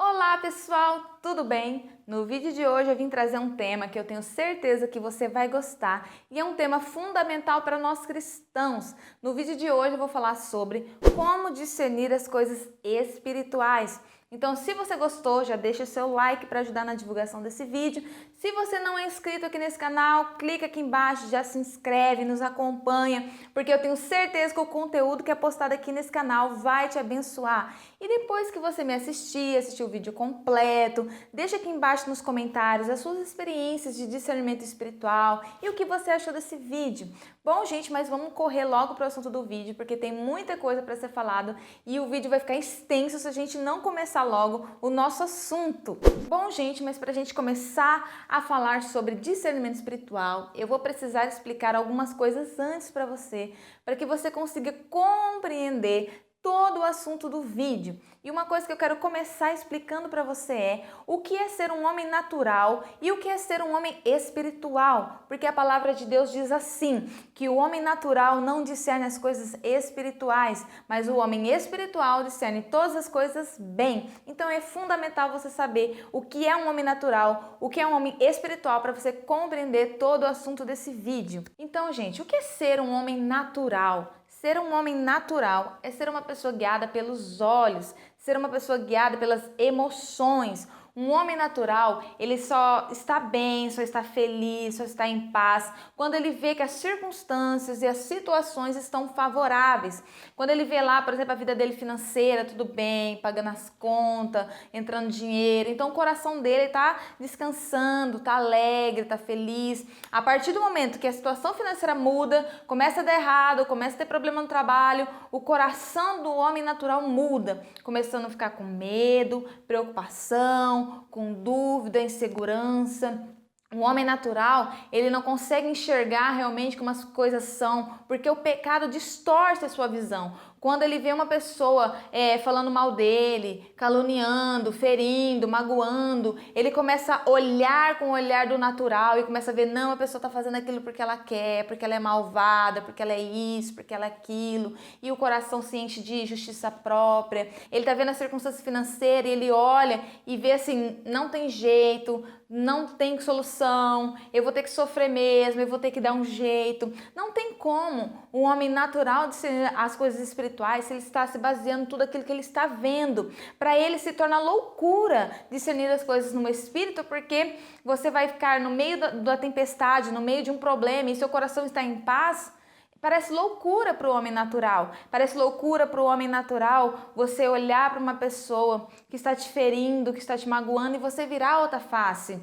Olá pessoal, tudo bem? No vídeo de hoje eu vim trazer um tema que eu tenho certeza que você vai gostar e é um tema fundamental para nós cristãos. No vídeo de hoje eu vou falar sobre como discernir as coisas espirituais. Então, se você gostou, já deixa o seu like para ajudar na divulgação desse vídeo. Se você não é inscrito aqui nesse canal, clica aqui embaixo, já se inscreve, nos acompanha, porque eu tenho certeza que o conteúdo que é postado aqui nesse canal vai te abençoar. E depois que você me assistir o vídeo completo, deixa aqui embaixo nos comentários as suas experiências de discernimento espiritual e o que você achou desse vídeo. Bom, gente, mas vamos correr logo para o assunto do vídeo, porque tem muita coisa para ser falado e o vídeo vai ficar extenso se a gente não começar logo o nosso assunto. Bom, gente, mas para a gente começar a falar sobre discernimento espiritual, eu vou precisar explicar algumas coisas antes para você, para que você consiga compreender todo o assunto do vídeo. E uma coisa que eu quero começar explicando para você é o que é ser um homem natural e o que é ser um homem espiritual, porque a palavra de Deus diz assim, que o homem natural não discerne as coisas espirituais, mas o homem espiritual discerne todas as coisas bem. Então é fundamental você saber o que é um homem natural, o que é um homem espiritual, para você compreender todo o assunto desse vídeo. Então, gente, o que é ser um homem natural? Ser um homem natural é ser uma pessoa guiada pelos olhos, ser uma pessoa guiada pelas emoções. Um homem natural, ele só está bem, só está feliz, só está em paz quando ele vê que as circunstâncias e as situações estão favoráveis. Quando ele vê lá, por exemplo, a vida dele financeira, tudo bem, pagando as contas, entrando dinheiro. Então o coração dele está descansando, está alegre, está feliz. A partir do momento que a situação financeira muda, começa a dar errado, começa a ter problema no trabalho, o coração do homem natural muda, começando a ficar com medo, preocupação, com dúvida, insegurança. O homem natural, ele não consegue enxergar realmente como as coisas são, porque o pecado distorce a sua visão. Quando ele vê uma pessoa falando mal dele, caluniando, ferindo, magoando, ele começa a olhar com o olhar do natural e começa a ver, não, a pessoa está fazendo aquilo porque ela quer, porque ela é malvada, porque ela é isso, porque ela é aquilo, e o coração se enche de justiça própria. Ele está vendo a circunstância financeira e ele olha e vê assim, não tem jeito, não tem solução, eu vou ter que sofrer mesmo, eu vou ter que dar um jeito. Não tem como um homem natural discernir as coisas espirituais se ele está se baseando em tudo aquilo que ele está vendo. Para ele se torna loucura discernir as coisas no espírito, porque você vai ficar no meio da tempestade, no meio de um problema e seu coração está em paz. Parece loucura para o homem natural. Parece loucura para o homem natural você olhar para uma pessoa que está te ferindo, que está te magoando e você virar outra face,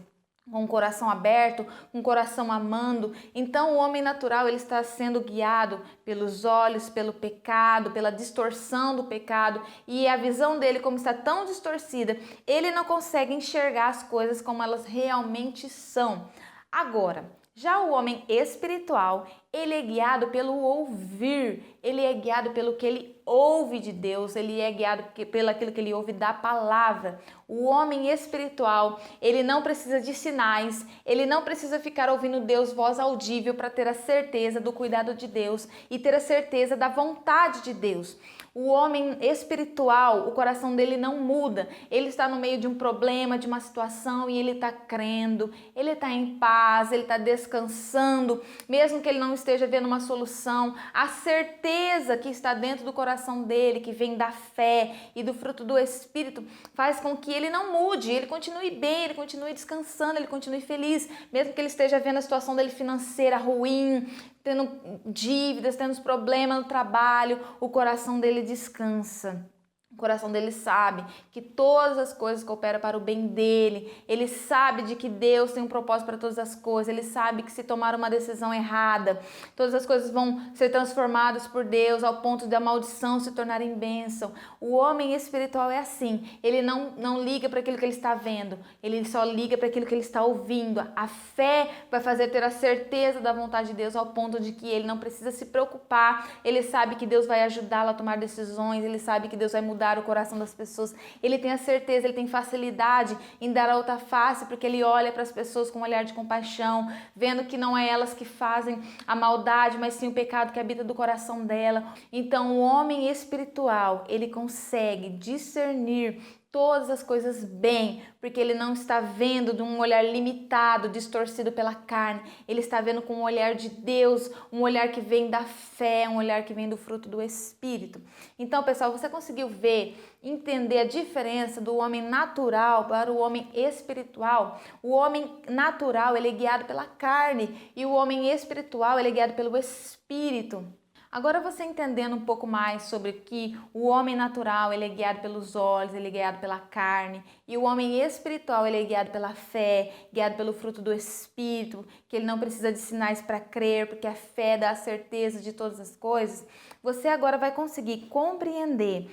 com o coração aberto, com o coração amando. Então o homem natural, ele está sendo guiado pelos olhos, pelo pecado, pela distorção do pecado, e a visão dele, como está tão distorcida, ele não consegue enxergar as coisas como elas realmente são. Agora, já o homem espiritual, ele é guiado pelo ouvir, ele é guiado pelo que ele ouve de Deus, ele é guiado pelo aquilo que ele ouve da palavra. O homem espiritual, ele não precisa de sinais, ele não precisa ficar ouvindo Deus voz audível para ter a certeza do cuidado de Deus e ter a certeza da vontade de Deus. O homem espiritual, o coração dele não muda, ele está no meio de um problema, de uma situação e ele está crendo, ele está em paz, ele está descansando, mesmo que ele não esteja vendo uma solução, a certeza que está dentro do coração dele, que vem da fé e do fruto do Espírito, faz com que ele não mude, ele continue bem, ele continue descansando, ele continue feliz, mesmo que ele esteja vendo a situação dele financeira ruim, tendo dívidas, tendo problemas no trabalho, o coração dele descansa. O coração dele sabe que todas as coisas cooperam para o bem dele. Ele sabe de que Deus tem um propósito para todas as coisas. Ele sabe que se tomar uma decisão errada, todas as coisas vão ser transformadas por Deus ao ponto de a maldição se tornar em bênção. O homem espiritual é assim. Ele não liga para aquilo que ele está vendo. Ele só liga para aquilo que ele está ouvindo. A fé vai fazer ter a certeza da vontade de Deus ao ponto de que ele não precisa se preocupar. Ele sabe que Deus vai ajudá-lo a tomar decisões. Ele sabe que Deus vai mudar o coração das pessoas, ele tem a certeza, ele tem facilidade em dar a outra face, porque ele olha para as pessoas com um olhar de compaixão, vendo que não é elas que fazem a maldade, mas sim o pecado que habita do coração dela. Então o homem espiritual, ele consegue discernir todas as coisas bem, porque ele não está vendo de um olhar limitado, distorcido pela carne. Ele está vendo com um olhar de Deus, um olhar que vem da fé, um olhar que vem do fruto do Espírito. Então, pessoal, você conseguiu ver, entender a diferença do homem natural para o homem espiritual? O homem natural, ele é guiado pela carne, e o homem espiritual, ele é guiado pelo Espírito. Agora você entendendo um pouco mais sobre que o homem natural ele é guiado pelos olhos, ele é guiado pela carne, e o homem espiritual ele é guiado pela fé, guiado pelo fruto do Espírito, que ele não precisa de sinais para crer, porque a fé dá a certeza de todas as coisas. Você agora vai conseguir compreender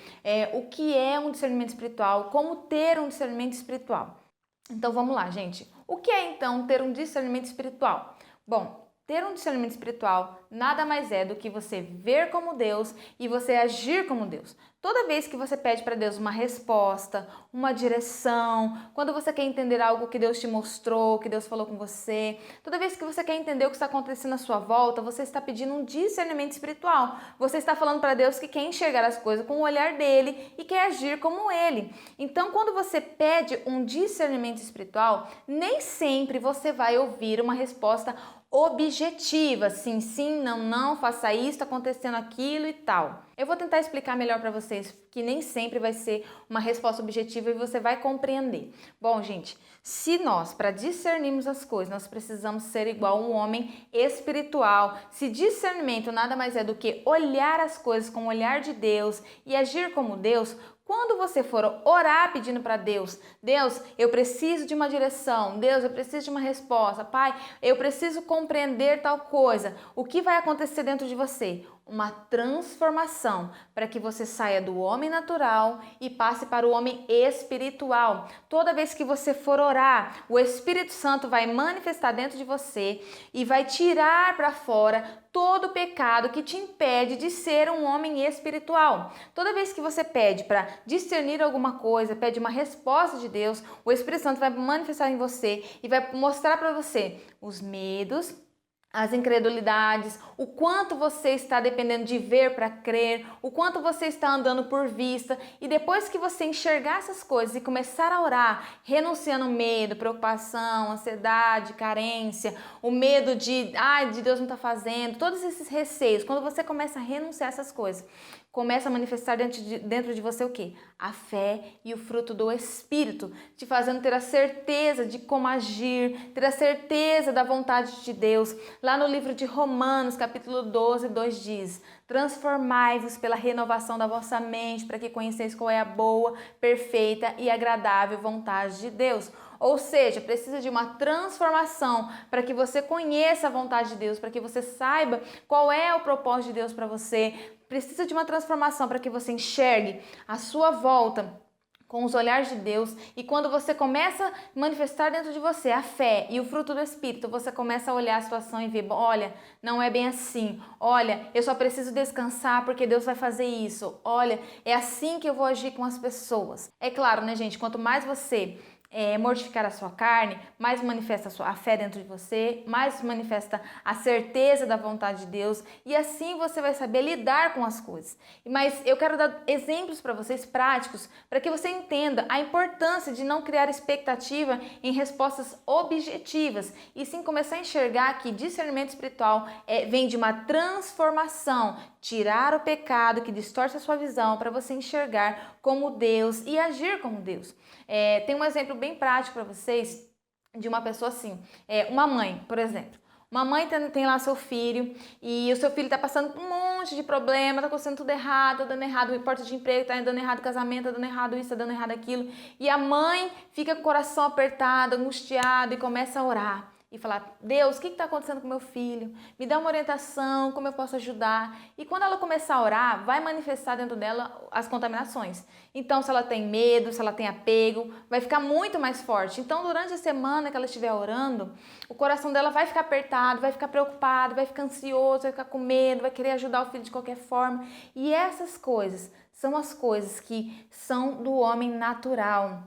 o que é um discernimento espiritual, como ter um discernimento espiritual. Então vamos lá, gente. O que é então ter um discernimento espiritual? Bom, ter um discernimento espiritual nada mais é do que você ver como Deus e você agir como Deus. Toda vez que você pede para Deus uma resposta, uma direção, quando você quer entender algo que Deus te mostrou, que Deus falou com você, toda vez que você quer entender o que está acontecendo à sua volta, você está pedindo um discernimento espiritual. Você está falando para Deus que quer enxergar as coisas com o olhar dele e quer agir como ele. Então, quando você pede um discernimento espiritual, nem sempre você vai ouvir uma resposta objetiva, sim, sim, não, não, faça isso, está acontecendo aquilo e tal. Eu vou tentar explicar melhor para vocês, que nem sempre vai ser uma resposta objetiva e você vai compreender. Bom, gente, se nós, para discernirmos as coisas, nós precisamos ser igual a um homem espiritual, se discernimento nada mais é do que olhar as coisas com o olhar de Deus e agir como Deus, quando você for orar pedindo para Deus, Deus, eu preciso de uma direção, Deus, eu preciso de uma resposta, Pai, eu preciso compreender tal coisa, o que vai acontecer dentro de você? Uma transformação para que você saia do homem natural e passe para o homem espiritual. Toda vez que você for orar, o Espírito Santo vai manifestar dentro de você e vai tirar para fora todo o pecado que te impede de ser um homem espiritual. Toda vez que você pede para discernir alguma coisa, pede uma resposta de Deus, o Espírito Santo vai manifestar em você e vai mostrar para você os medos, as incredulidades, o quanto você está dependendo de ver para crer, o quanto você está andando por vista, e depois que você enxergar essas coisas e começar a orar, renunciando medo, preocupação, ansiedade, carência, o medo de Deus não está fazendo, todos esses receios, quando você começa a renunciar a essas coisas, começa a manifestar dentro de você o quê? A fé e o fruto do Espírito, te fazendo ter a certeza de como agir, ter a certeza da vontade de Deus. Lá no livro de Romanos, capítulo 12, 2 diz: transformai-vos pela renovação da vossa mente, para que conheceis qual é a boa, perfeita e agradável vontade de Deus. Ou seja, precisa de uma transformação para que você conheça a vontade de Deus, para que você saiba qual é o propósito de Deus para você. Precisa de uma transformação para que você enxergue a sua volta com os olhares de Deus, e quando você começa a manifestar dentro de você a fé e o fruto do Espírito, você começa a olhar a situação e ver, olha, não é bem assim, olha, eu só preciso descansar porque Deus vai fazer isso, olha, é assim que eu vou agir com as pessoas. É claro, né, gente, quanto mais você mortificar a sua carne, mais manifesta a fé dentro de você, mais manifesta a certeza da vontade de Deus, e assim você vai saber lidar com as coisas. Mas eu quero dar exemplos para vocês práticos, para que você entenda a importância de não criar expectativa em respostas objetivas, e sim começar a enxergar que discernimento espiritual vem de uma transformação, tirar o pecado que distorce a sua visão para você enxergar como Deus e agir como Deus. Tem um exemplo bem prático para vocês de uma pessoa assim, uma mãe, por exemplo. Uma mãe tem lá seu filho e o seu filho está passando um monte de problema, está acontecendo tudo errado, tá dando errado porta de emprego, tá dando errado casamento, tá dando errado isso, tá dando errado aquilo. E a mãe fica com o coração apertado, angustiado e começa a orar. E falar, Deus, o que está acontecendo com meu filho? Me dá uma orientação, como eu posso ajudar? E quando ela começar a orar, vai manifestar dentro dela as contaminações. Então, se ela tem medo, se ela tem apego, vai ficar muito mais forte. Então, durante a semana que ela estiver orando, o coração dela vai ficar apertado, vai ficar preocupado, vai ficar ansioso, vai ficar com medo, vai querer ajudar o filho de qualquer forma. E essas coisas são as coisas que são do homem natural,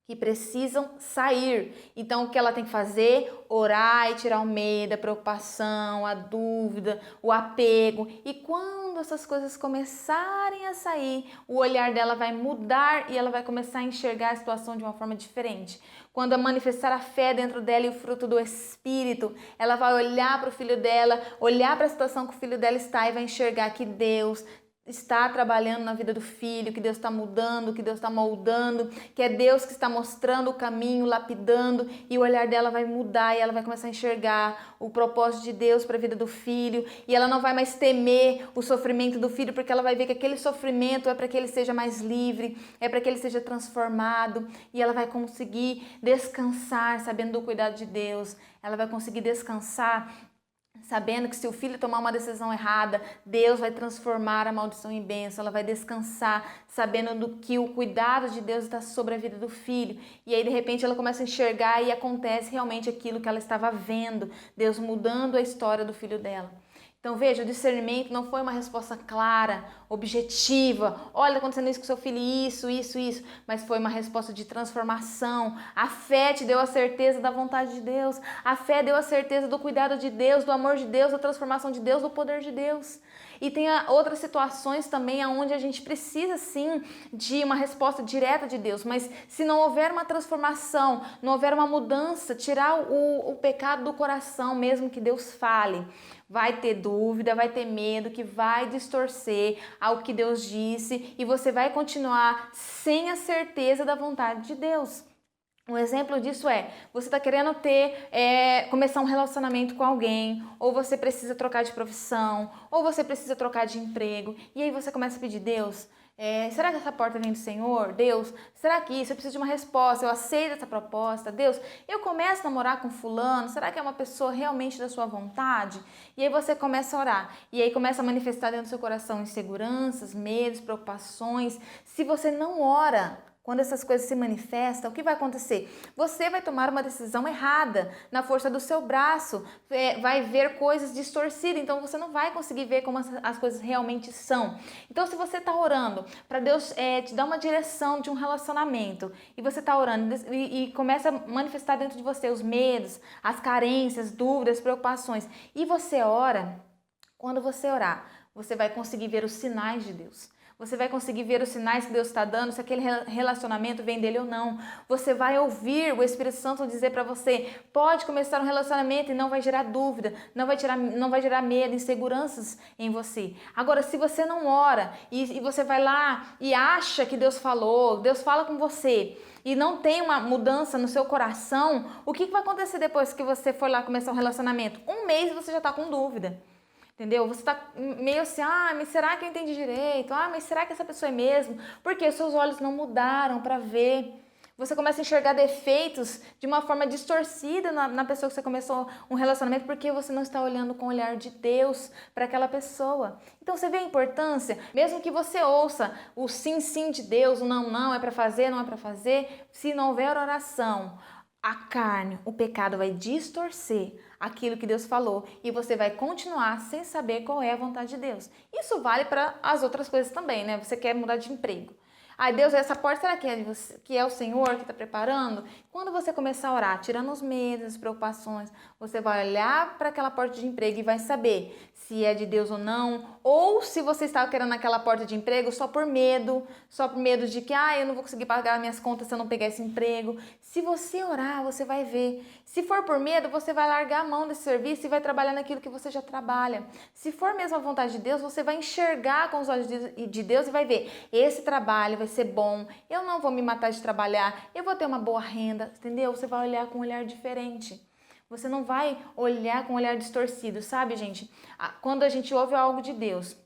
que precisam sair. Então, o que ela tem que fazer? Orar e tirar o medo, a preocupação, a dúvida, o apego. E quando essas coisas começarem a sair, o olhar dela vai mudar e ela vai começar a enxergar a situação de uma forma diferente. Quando a manifestar a fé dentro dela e o fruto do Espírito, ela vai olhar para o filho dela, olhar para a situação que o filho dela está e vai enxergar que Deus está trabalhando na vida do filho, que Deus está mudando, que Deus está moldando, que é Deus que está mostrando o caminho, lapidando, e o olhar dela vai mudar e ela vai começar a enxergar o propósito de Deus para a vida do filho, e ela não vai mais temer o sofrimento do filho, porque ela vai ver que aquele sofrimento é para que ele seja mais livre, é para que ele seja transformado, e ela vai conseguir descansar sabendo do cuidado de Deus, ela vai conseguir descansar sabendo que se o filho tomar uma decisão errada, Deus vai transformar a maldição em bênção. Ela vai descansar sabendo do que o cuidado de Deus está sobre a vida do filho. E aí, de repente, ela começa a enxergar e acontece realmente aquilo que ela estava vendo, Deus mudando a história do filho dela. Então veja, o discernimento não foi uma resposta clara, objetiva, olha, está acontecendo isso com seu filho, isso, mas foi uma resposta de transformação. A fé te deu a certeza da vontade de Deus, a fé deu a certeza do cuidado de Deus, do amor de Deus, da transformação de Deus, do poder de Deus. E tem outras situações também onde a gente precisa sim de uma resposta direta de Deus, mas se não houver uma transformação, não houver uma mudança, tirar o pecado do coração, mesmo que Deus fale, vai ter dúvida, vai ter medo, que vai distorcer ao que Deus disse e você vai continuar sem a certeza da vontade de Deus. Um exemplo disso é, você está querendo começar um relacionamento com alguém, ou você precisa trocar de profissão, ou você precisa trocar de emprego, e aí você começa a pedir, Deus, será que essa porta vem do Senhor? Deus, será que isso? Eu preciso de uma resposta, eu aceito essa proposta. Deus, eu começo a namorar com fulano, será que é uma pessoa realmente da sua vontade? E aí você começa a orar, e aí começa a manifestar dentro do seu coração inseguranças, medos, preocupações. Se você não ora, quando essas coisas se manifestam, o que vai acontecer? Você vai tomar uma decisão errada, na força do seu braço, vai ver coisas distorcidas, então você não vai conseguir ver como as coisas realmente são. Então, se você está orando para Deus te dar uma direção de um relacionamento, e você está orando e começa a manifestar dentro de você os medos, as carências, dúvidas, preocupações, e você ora, quando você orar, você vai conseguir ver os sinais de Deus. Você vai conseguir ver os sinais que Deus está dando, se aquele relacionamento vem dele ou não. Você vai ouvir o Espírito Santo dizer para você, pode começar um relacionamento e não vai gerar dúvida, não vai gerar medo, inseguranças em você. Agora, se você não ora e você vai lá e acha que Deus falou, Deus fala com você e não tem uma mudança no seu coração, o que vai acontecer depois que você for lá começar um relacionamento? Um mês você já está com dúvida. Entendeu? Você tá meio assim, mas será que eu entendi direito? Mas será que essa pessoa é mesmo? Porque os seus olhos não mudaram para ver. Você começa a enxergar defeitos de uma forma distorcida na pessoa que você começou um relacionamento porque você não está olhando com o olhar de Deus para aquela pessoa. Então você vê a importância, mesmo que você ouça o sim, sim de Deus, o não, não, é para fazer, não é para fazer, se não houver oração, a carne, o pecado vai distorcer aquilo que Deus falou e você vai continuar sem saber qual é a vontade de Deus. Isso vale para as outras coisas também, né? Você quer mudar de emprego. Deus, essa porta será que é, que é o Senhor que está preparando? Quando você começar a orar, tirando os medos, as preocupações, você vai olhar para aquela porta de emprego e vai saber se é de Deus ou não, ou se você estava querendo aquela porta de emprego só por medo de que, eu não vou conseguir pagar minhas contas se eu não pegar esse emprego. Se você orar, você vai ver. Se for por medo, você vai largar a mão desse serviço e vai trabalhar naquilo que você já trabalha. Se for mesmo a vontade de Deus, você vai enxergar com os olhos de Deus e vai ver, esse trabalho vai ser bom, eu não vou me matar de trabalhar, eu vou ter uma boa renda, entendeu? Você vai olhar com um olhar diferente. Você não vai olhar com um olhar distorcido, sabe, gente? Quando a gente ouve algo de Deus,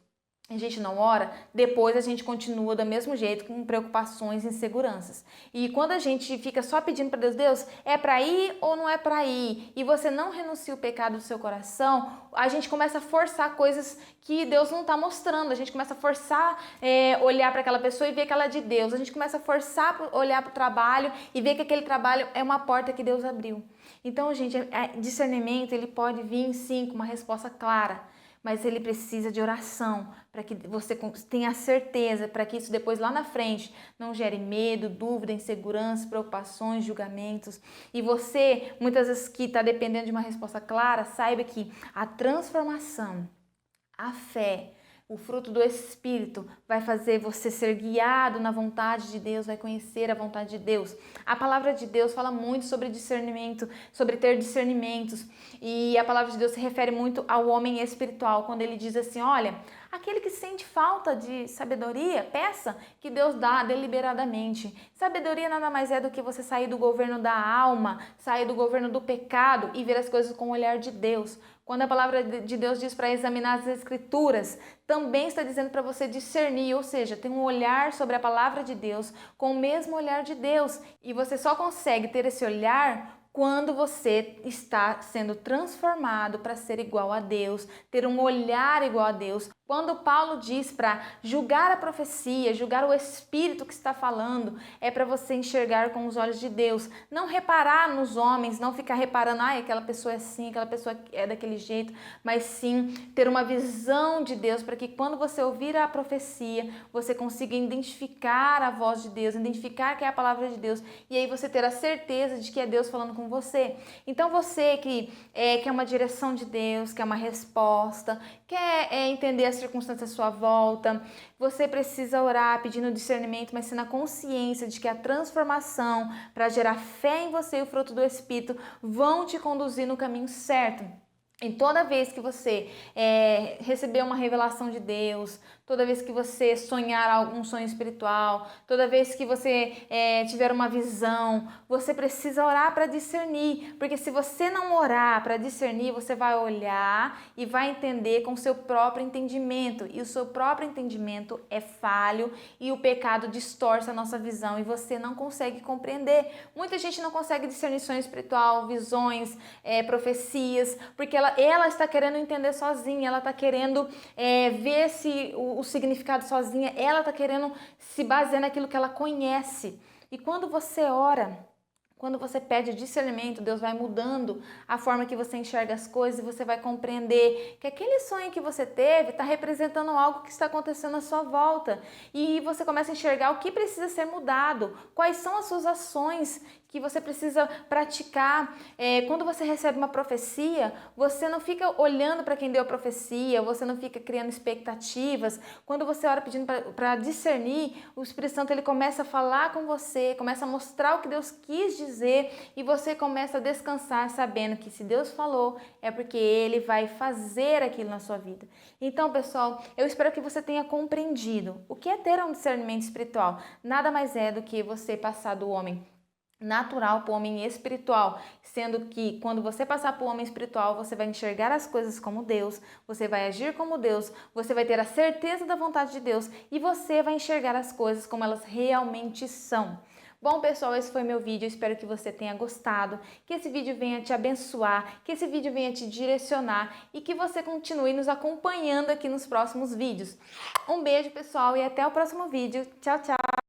a gente não ora, depois a gente continua do mesmo jeito, com preocupações e inseguranças. E quando a gente fica só pedindo para Deus, Deus, é para ir ou não é para ir? E você não renuncia o pecado do seu coração, a gente começa a forçar coisas que Deus não está mostrando. A gente começa a forçar olhar para aquela pessoa e ver que ela é de Deus. A gente começa a forçar olhar para o trabalho e ver que aquele trabalho é uma porta que Deus abriu. Então, gente, discernimento ele pode vir sim com uma resposta clara. mas ele precisa de oração para que você tenha certeza, para que isso depois lá na frente não gere medo, dúvida, insegurança, preocupações, julgamentos. E você, muitas vezes que está dependendo de uma resposta clara, saiba que a transformação, a fé, o fruto do Espírito vai fazer você ser guiado na vontade de Deus, vai conhecer a vontade de Deus. A palavra de Deus fala muito sobre discernimento, sobre ter discernimentos. E a palavra de Deus se refere muito ao homem espiritual, quando ele diz assim, olha, aquele que sente falta de sabedoria, peça que Deus dá deliberadamente. Sabedoria nada mais é do que você sair do governo da alma, sair do governo do pecado e ver as coisas com o olhar de Deus. Quando a palavra de Deus diz para examinar as Escrituras, também está dizendo para você discernir, ou seja, ter um olhar sobre a palavra de Deus com o mesmo olhar de Deus. E você só consegue ter esse olhar quando você está sendo transformado para ser igual a Deus, ter um olhar igual a Deus. Quando Paulo diz para julgar a profecia, julgar o Espírito que está falando, é para você enxergar com os olhos de Deus. Não reparar nos homens, não ficar reparando, aquela pessoa é assim, aquela pessoa é daquele jeito, mas sim ter uma visão de Deus para que quando você ouvir a profecia, você consiga identificar a voz de Deus, identificar que é a palavra de Deus, e aí você ter a certeza de que é Deus falando com você. Então você que quer uma direção de Deus, quer uma resposta, quer entender as circunstâncias à sua volta, você precisa orar pedindo discernimento, mas sendo a consciência de que a transformação para gerar fé em você e o fruto do Espírito vão te conduzir no caminho certo. E toda vez que você receber uma revelação de Deus, toda vez que você sonhar algum sonho espiritual, toda vez que você tiver uma visão, você precisa orar para discernir, porque se você não orar para discernir, você vai olhar e vai entender com o seu próprio entendimento, e o seu próprio entendimento é falho e o pecado distorce a nossa visão e você não consegue compreender. Muita gente não consegue discernir sonho espiritual, visões, profecias, porque ela está querendo entender sozinha, ela está querendo ver o significado sozinha, ela está querendo se basear naquilo que ela conhece. E quando você ora, quando você pede discernimento, Deus vai mudando a forma que você enxerga as coisas e você vai compreender que aquele sonho que você teve está representando algo que está acontecendo à sua volta. E você começa a enxergar o que precisa ser mudado, quais são as suas ações que você precisa praticar. Quando você recebe uma profecia, você não fica olhando para quem deu a profecia, você não fica criando expectativas. Quando você ora pedindo para discernir, o Espírito Santo ele começa a falar com você, começa a mostrar o que Deus quis dizer e você começa a descansar sabendo que se Deus falou, é porque Ele vai fazer aquilo na sua vida. Então, pessoal, eu espero que você tenha compreendido o que é ter um discernimento espiritual. Nada mais é do que você passar do homem natural para o homem espiritual, sendo que quando você passar para o homem espiritual, você vai enxergar as coisas como Deus, você vai agir como Deus, você vai ter a certeza da vontade de Deus e você vai enxergar as coisas como elas realmente são. Bom, pessoal, esse foi meu vídeo, eu espero que você tenha gostado, que esse vídeo venha te abençoar, que esse vídeo venha te direcionar e que você continue nos acompanhando aqui nos próximos vídeos. Um beijo, pessoal, e até o próximo vídeo. Tchau, tchau!